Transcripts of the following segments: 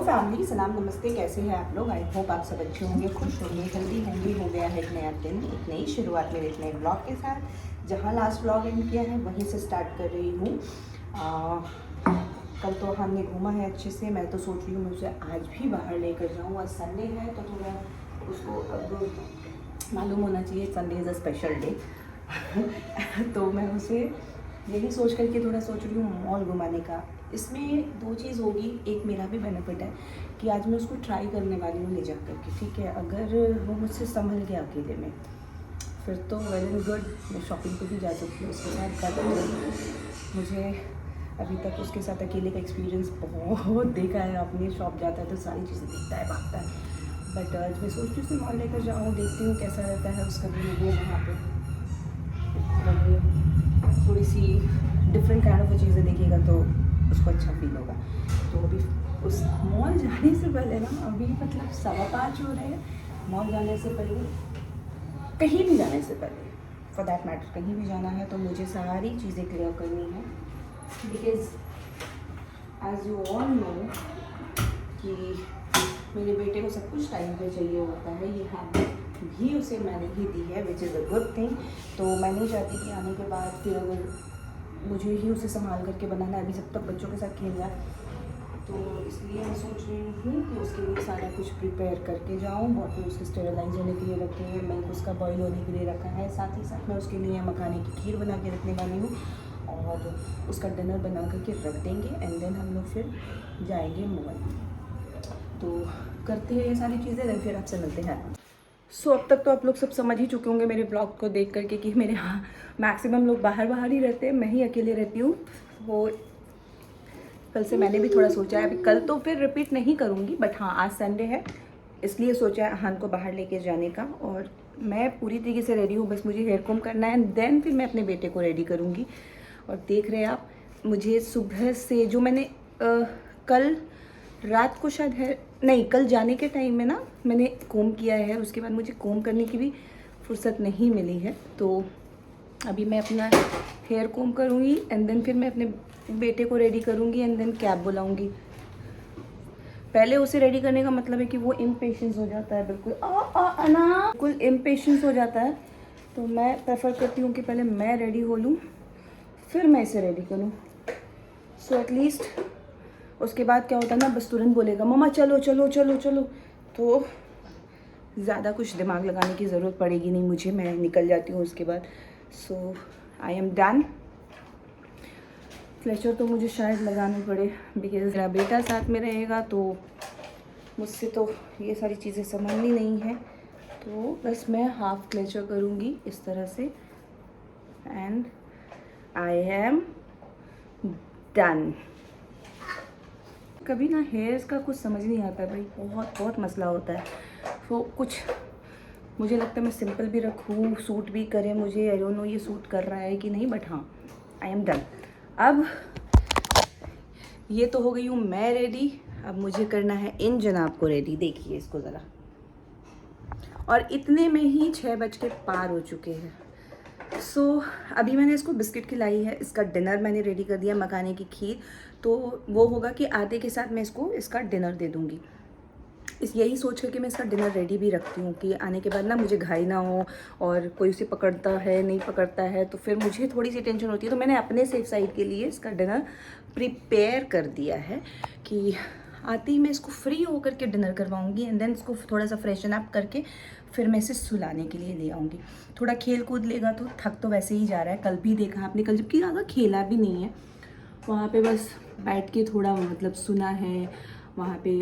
Family, सलाम नमस्ते, कैसे हैं आप लोग। आई होप आप सब अच्छे होंगे, खुश होंगे, हेल्दी होंगे। हो गया है एक नया दिन, एक नई शुरुआत मेरे एक नए ब्लॉग के साथ। जहां लास्ट ब्लॉग एंड किया है वहीं से स्टार्ट कर रही हूँ। कल तो हमने घूमा है अच्छे से। मैं तो सोच रही हूँ मैं उसे आज भी बाहर लेकर जाऊँ। आज संडे है तो थोड़ा उसको अब मालूम होना चाहिए Sunday is a special day. तो मैं उसे यही सोच करके थोड़ा सोच रही हूँ मॉल घुमाने का। इसमें दो चीज़ होगी, एक मेरा भी बेनिफिट है कि आज मैं उसको ट्राई करने वाली हूँ ले जा करके, ठीक है। अगर वो मुझसे संभल गया अकेले में फिर तो वेल एंड गुड, मैं शॉपिंग पे भी जा सकती हूँ उसके साथ। बट मुझे अभी तक उसके साथ अकेले का एक्सपीरियंस बहुत देखा है। अपनी शॉप जाता है तो सारी चीज़ें देखता है, भागता है। बट आज मैं सोच रही हूँ मॉल लेकर जाऊँ, देखती हूँ कैसा रहता है उसका बिहेवियर वहाँ पे। थोड़ी सी डिफरेंट काइंड ऑफ चीज़ें देखेगा तो उसको अच्छा फील होगा। तो अभी उस मॉल जाने से पहले ना, अभी मतलब 5:15 हो रहे हैं। मॉल जाने से पहले, कहीं भी जाने से पहले, फॉर दैट मैटर कहीं भी जाना है तो मुझे सारी चीज़ें क्लियर करनी है। Because as you all know कि मेरे बेटे को सब कुछ टाइम पे चाहिए होता है। ये हैबिट भी उसे मैंने ही दी है, which is a good thing. तो मैं नहीं चाहती कि आने के बाद फिर अगर मुझे ही उसे संभाल करके बनाना है, अभी जब तक बच्चों के साथ खेल रहा है। तो इसलिए मैं सोच रही हूँ कि उसके लिए सारा कुछ प्रिपेयर करके जाऊँ। बॉटल उसके स्टेरलाइज होने के लिए रखे हैं, मिल्क उसका बॉयल होने के लिए रखा है। साथ ही साथ मैं उसके लिए मखाने की खीर बना के रखने वाली हूँ और उसका डिनर बना करके रख देंगे। एंड देन हम लोग फिर जाएंगे मॉल। तो करते हैं ये सारी चीज़ें, देन फिर आपसे मिलते हैं। सो अब तक तो आप लोग सब समझ ही चुके होंगे मेरे ब्लॉग को देख करके कि मेरे यहाँ मैक्सिमम लोग बाहर ही रहते हैं, मैं ही अकेले रहती हूँ। वो कल से मैंने भी थोड़ा सोचा है, अभी कल तो फिर रिपीट नहीं करूँगी, बट हाँ आज संडे है इसलिए सोचा है अहान को बाहर लेके जाने का। और मैं पूरी तरीके से रेडी हूँ, बस मुझे हेयर कॉम करना है एंड देन फिर मैं अपने बेटे को रेडी करूँगी। और देख रहे हैं आप, मुझे सुबह से जो मैंने कल रात को शायद है नहीं, कल जाने के टाइम में ना मैंने कॉम किया है, उसके बाद मुझे कॉम करने की भी फुर्सत नहीं मिली है। तो अभी मैं अपना हेयर कॉम करूँगी एंड देन फिर मैं अपने बेटे को रेडी करूँगी एंड देन कैब बुलाऊँगी। पहले उसे रेडी करने का मतलब है कि वो इम्पेशेंस हो जाता है, बिल्कुल बिल्कुल इम्पेशेंस हो जाता है। तो मैं प्रेफर करती हूँ कि पहले मैं रेडी हो लूँ फिर मैं इसे रेडी करूँ। सो एटलीस्ट उसके बाद क्या होता है ना, बस तुरंत बोलेगा मम्मा चलो चलो चलो चलो, तो ज़्यादा कुछ दिमाग लगाने की ज़रूरत पड़ेगी नहीं मुझे, मैं निकल जाती हूँ उसके बाद। सो आई एम डन। क्लेचर तो मुझे शायद लगानी पड़े बिकॉज मेरा बेटा साथ में रहेगा तो मुझसे तो ये सारी चीज़ें संभलनी नहीं है। तो बस मैं हाफ क्लेचर करूँगी इस तरह से एंड आई एम डन। कभी ना हेयर्स का कुछ समझ नहीं आता भाई, बहुत मसला होता है। तो कुछ मुझे लगता है मैं सिंपल भी रखूँ, सूट भी करे मुझे, आई डोंट नो ये सूट कर रहा है कि नहीं, बट हाँ आई एम डन। अब ये तो हो गई हूँ मैं रेडी, अब मुझे करना है इन जनाब को रेडी। देखिए इसको ज़रा, और इतने में ही 6 बज के पार हो चुके हैं। सो अभी मैंने इसको बिस्किट खिलाई है, इसका डिनर मैंने रेडी कर दिया, मखाने की खीर। तो वो होगा कि आधे के साथ मैं इसको इसका डिनर दे दूँगी। यही सोच कर के मैं इसका डिनर रेडी भी रखती हूँ कि आने के बाद ना मुझे घाई ना हो और कोई उसे पकड़ता है नहीं पकड़ता है तो फिर मुझे थोड़ी सी टेंशन होती है। तो मैंने अपने सेफ साइड के लिए इसका डिनर प्रिपेयर कर दिया है कि आते ही मैं इसको फ्री होकर के डिनर करवाऊँगी एंड देन इसको थोड़ा सा फ्रेशन अप करके फिर मैं इसे सुलाने के लिए ले आऊँगी। थोड़ा खेल कूद लेगा तो थक तो वैसे ही जा रहा है, कल भी देखा आपने, कल जबकि ज़्यादा खेला भी नहीं है, वहाँ पे बस बैठ के थोड़ा मतलब सुना है। वहाँ पे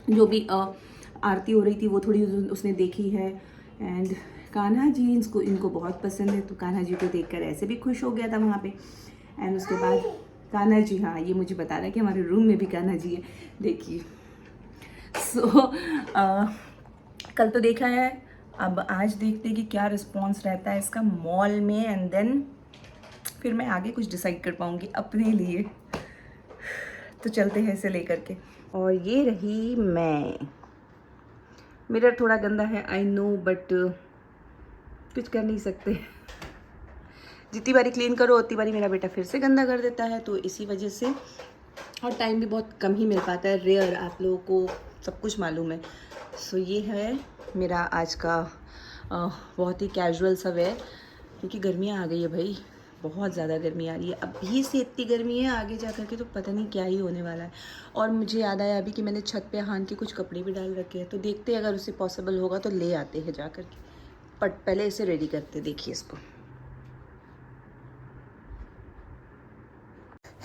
जो भी आरती हो रही थी वो थोड़ी उसने देखी है। एंड कान्हा जी इनको बहुत पसंद है, तो कान्हा जी को देखकर ऐसे भी खुश हो गया था वहाँ पे। एंड उसके बाद कान्हा जी, हाँ ये मुझे बता रहा है कि हमारे रूम में भी कान्हा जी है, देखिए। सो कल तो देखा है, अब आज देखते हैं कि क्या रिस्पॉन्स रहता है इसका मॉल में एंड देन फिर मैं आगे कुछ डिसाइड कर पाऊँगी अपने लिए। तो चलते हैं इसे लेकर के। और ये रही मैं, मिरर थोड़ा गंदा है आई नो, बट कुछ कर नहीं सकते। जितनी बारी क्लीन करो उतनी बारी मेरा बेटा फिर से गंदा कर देता है, तो इसी वजह से और टाइम भी बहुत कम ही मिल पाता है, रेयर, आप लोगों को सब कुछ मालूम है। सो ये है मेरा आज का बहुत ही कैजुअल सा वेयर, क्योंकि गर्मियाँ आ गई है भाई, बहुत ज़्यादा गर्मी आ रही है। अभी से इतनी गर्मी है, आगे जा कर के तो पता नहीं क्या ही होने वाला है। और मुझे याद आया अभी कि मैंने छत पे हान के कुछ कपड़े भी डाल रखे हैं, तो देखते हैं अगर उससे पॉसिबल होगा तो ले आते हैं जा कर के। बट पहले इसे रेडी करते, देखिए इसको।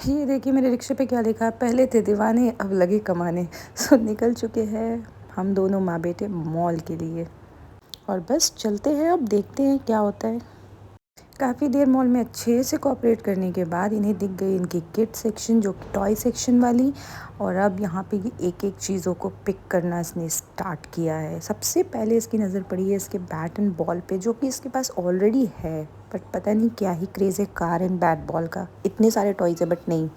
ये देखिए मेरे रिक्शे पे क्या लिखा है, पहले थे दीवाने अब लगे कमाने। सो निकल चुके हैं हम दोनों माँ बेटे मॉल के लिए, और बस चलते हैं, अब देखते हैं क्या होता है। काफ़ी देर मॉल में अच्छे से कोऑपरेट करने के बाद इन्हें दिख गई इनकी किड सेक्शन, जो कि टॉय सेक्शन वाली। और अब यहाँ पे ये एक एक चीज़ों को पिक करना इसने स्टार्ट किया है। सबसे पहले इसकी नज़र पड़ी है इसके बैट एंड बॉल पे, जो कि इसके पास ऑलरेडी है, बट पता नहीं क्या ही क्रेज़ है कार एंड बैट बॉल का। इतने सारे टॉयज़ है बट नहीं।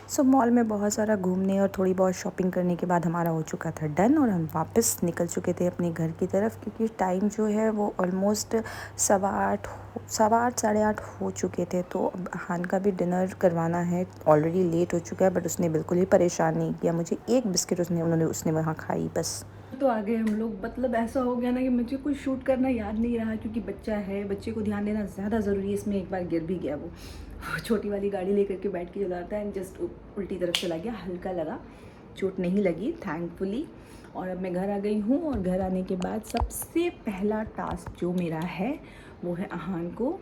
सो मॉल में बहुत सारा घूमने और थोड़ी बहुत शॉपिंग करने के बाद हमारा हो चुका था डन, और हम वापस निकल चुके थे अपने घर की तरफ, क्योंकि टाइम जो है वो ऑलमोस्ट 7:15 साढ़े 8 हो चुके थे। तो अब हान का भी डिनर करवाना है, ऑलरेडी लेट हो चुका है, बट उसने बिल्कुल ही परेशान नहीं किया मुझे। एक बिस्किट उसने वहाँ खाई बस। तो आ गए हम लोग, मतलब ऐसा हो गया ना कि मुझे कुछ शूट करना याद नहीं रहा, क्योंकि बच्चा है, बच्चे को ध्यान देना ज़्यादा ज़रूरी है। इसमें एक बार गिर भी गया, वो छोटी वाली गाड़ी लेकर के बैठ के चलाता है, जस्ट उल्टी तरफ चला गया, हल्का लगा, चोट नहीं लगी थैंकफुली। और अब मैं घर आ गई हूँ, और घर आने के बाद सबसे पहला टास्क जो मेरा है वो है अहान को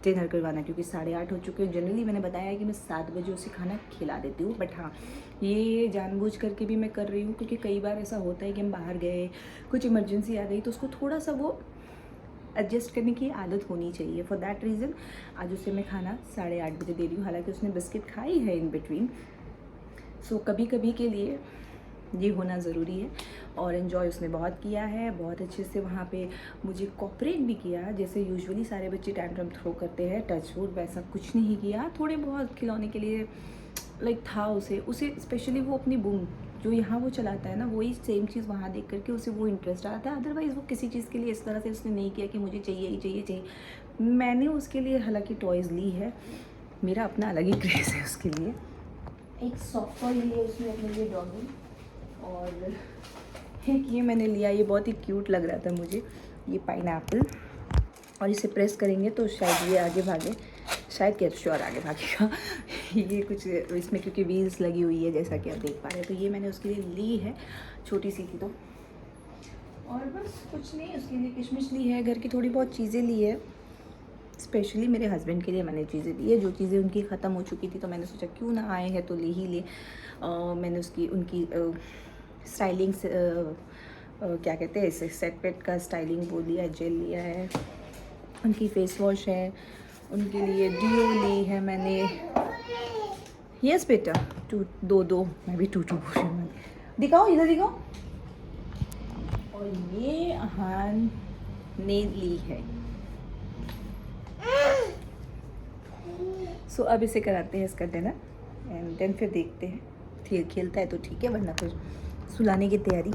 डिनर करवाना, क्योंकि 8:30 हो चुके हैं। जनरली मैंने बताया है कि मैं 7 बजे उसे खाना खिला देती हूँ, बट हाँ ये जानबूझ करके भी मैं कर रही हूँ, क्योंकि कई बार ऐसा होता है कि हम बाहर गए, कुछ इमरजेंसी आ गई, तो उसको थोड़ा सा वो एडजस्ट करने की आदत होनी चाहिए। फॉर दैट रीज़न आज उसे मैं खाना 8:30 बजे दे रही हूँ। हालांकि उसने बिस्किट खाई है इन बिटवीन। सो कभी कभी के लिए ये होना ज़रूरी है। और इन्जॉय उसने बहुत किया है, बहुत अच्छे से वहाँ पे मुझे कोऑपरेट भी किया। जैसे यूजुअली सारे बच्चे टैंट्रम थ्रो करते हैं, टच वुड वैसा कुछ नहीं किया। थोड़े बहुत खिलौने के लिए लाइक था उसे स्पेशली वो अपनी बूम जो यहाँ वो चलाता है ना, वही सेम चीज़ वहाँ देख करके उसे वो इंटरेस्ट आता है। अदरवाइज़ वो किसी चीज़ के लिए इस तरह से उसने नहीं किया कि मुझे चाहिए ही चाहिए। मैंने उसके लिए हालांकि टॉयज़ ली है, मेरा अपना अलग ही क्रेज़ है उसके लिए। एक सॉफ्ट टॉय ली है उसने अपने लिए डॉगी, और एक ये मैंने लिया, ये बहुत ही क्यूट लग रहा था मुझे, ये पाइनएप्पल। और इसे प्रेस करेंगे तो शायद ये आगे भागे, शायद क्या श्योर आगे भागेगा। ये कुछ इसमें क्योंकि व्हील्स लगी हुई है जैसा कि आप देख पा रहे हैं, तो ये मैंने उसके लिए ली है, छोटी सी थी तो। और बस कुछ नहीं, उसके लिए किशमिश ली है, घर की थोड़ी बहुत चीज़ें ली है। स्पेशली मेरे हस्बैंड के लिए मैंने चीज़ें ली है, जो चीज़ें उनकी ख़त्म हो चुकी थी, तो मैंने सोचा क्यों ना आए हैं तो ले ही ले। मैंने उनकी स्टाइलिंग क्या कहते हैं इसे, सेट पेट का स्टाइलिंग वो लिया है, जेल लिया है, उनकी फेस वॉश है, उनके लिए डियो ली है मैंने। यस बेटा, दो मैं भी टू बोल रही हूँ। दिखाओ, इधर दिखाओ। और ये अहान ने ली है। सो अब इसे कराते हैं इसका डिनर, एंड देन फिर देखते हैं, फिर खेलता है तो ठीक है, वरना फिर सुलाने की तैयारी।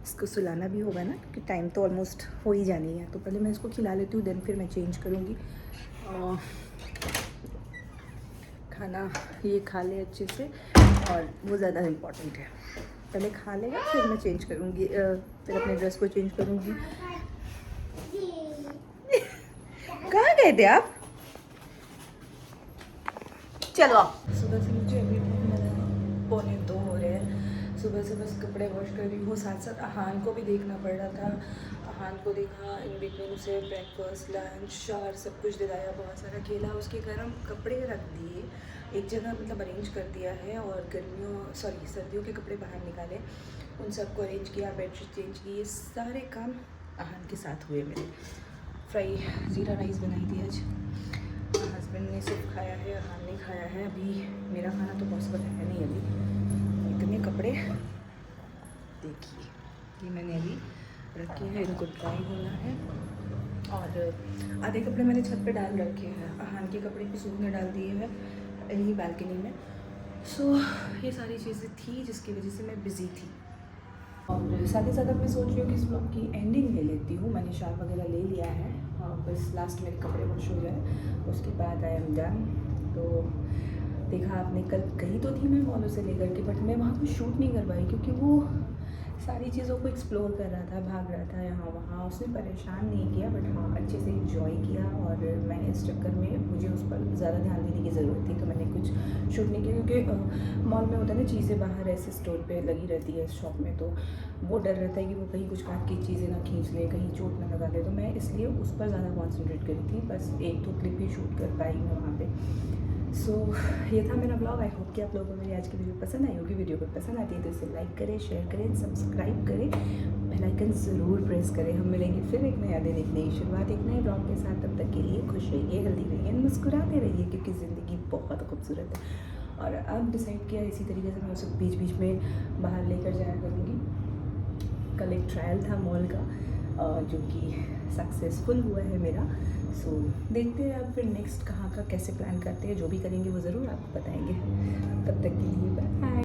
इसको सुलाना भी होगा ना, कि टाइम तो ऑलमोस्ट हो ही जानी है, तो पहले मैं इसको खिला लेती हूँ, देन फिर मैं चेंज करूँगी। खाना ये खा ले अच्छे से, और वो ज़्यादा इम्पॉर्टेंट है। पहले खा लेगा फिर मैं चेंज करूँगी, फिर अपने ड्रेस को चेंज करूँगी। कहाँ गए थे आप? चलो सुबह से मुझे अभी 1:45 हो रहे हैं। सुबह से बस कपड़े वॉश कर रही हूँ, साथ साथ अहान को भी देखना पड़ रहा था। अहान को देखा, इन बिटवीन उसे ब्रेकफास्ट लंच शावर सब कुछ दिलाया, बहुत सारा खेला, उसके गर्म कपड़े रख दिए एक जगह, मतलब अरेंज कर दिया है। और सर्दियों के कपड़े बाहर निकाले, उन सबको अरेंज किया, बेडशीट चेंज की, ये सारे काम अहान के साथ हुए मेरे। फ्राई ज़ीरा राइस बनाई थी आज, हस्बैंड ने सिर्फ खाया है, अहान ने खाया है। अभी मेरा खाना तो पॉसिबल है नहीं अभी। इतने कपड़े देखिए, ये मैंने अभी रखे हैं, इनको ड्राई होना है। और आधे कपड़े मैंने छत पे डाल रखे हैं, अहान के कपड़े भी सूखने डाल दिए हैं यही बालकनी में। सो ये सारी चीज़ें थी जिसकी वजह से मैं बिज़ी थी। और साथ ही साथ अब मैं सोच रही हूँ कि इस ब्लॉग की एंडिंग ले लेती हूँ। मैंने शावर वगैरह ले लिया है, बस लास्ट मेरे कपड़े वॉश हो जाए उसके बाद आई एम डन। तो देखा आपने, कल गई तो थी मैं मॉल उसे लेकर के, बट मैं वहाँ कुछ शूट नहीं कर पाई क्योंकि वो सारी चीज़ों को एक्सप्लोर कर रहा था, भाग रहा था यहाँ वहाँ। उसने परेशान नहीं किया, बट हाँ अच्छे से इंजॉय किया। और मैंने इस चक्कर में, मुझे उस पर ज़्यादा ध्यान देने की ज़रूरत थी, तो मैंने कुछ शूट नहीं किया क्योंकि मॉल में होता है ना, चीज़ें बाहर ऐसे स्टोर पे लगी रहती है शॉप में, तो वो डर रहता है कि वो कहीं कुछ काट की चीज़ें ना खींच ले, कहीं चोट ना लगा ले। तो मैं इसलिए उस पर ज़्यादा कॉन्सेंट्रेट करी थी, बस 1-2 क्लिप ही शूट कर पाई मैं वहाँ पर। सो ये था मेरा ब्लॉग। आई होप कि आप लोगों को मेरी आज की वीडियो पसंद आई होगी। वीडियो को पसंद आती है तो इसे लाइक करें, शेयर करें, सब्सक्राइब करें, बेल आइकन ज़रूर प्रेस करें। हम मिलेंगे फिर एक नया दिन, एक नई शुरुआत, एक नए ब्लॉग के साथ। तब तक के लिए खुश रहिए, हेल्दी रहिए, मुस्कुराते रहिए, क्योंकि ज़िंदगी बहुत खूबसूरत है। और अब डिसाइड किया इसी तरीके से मैं उसे बीच बीच में बाहर लेकर जाया करूँगी। कल एक ट्रायल था मॉल का जो कि सक्सेसफुल हुआ है मेरा। सो देखते हैं अब फिर नेक्स्ट कहाँ का कैसे प्लान करते हैं। जो भी करेंगे वो ज़रूर आपको बताएंगे। तब तक के लिए बाय।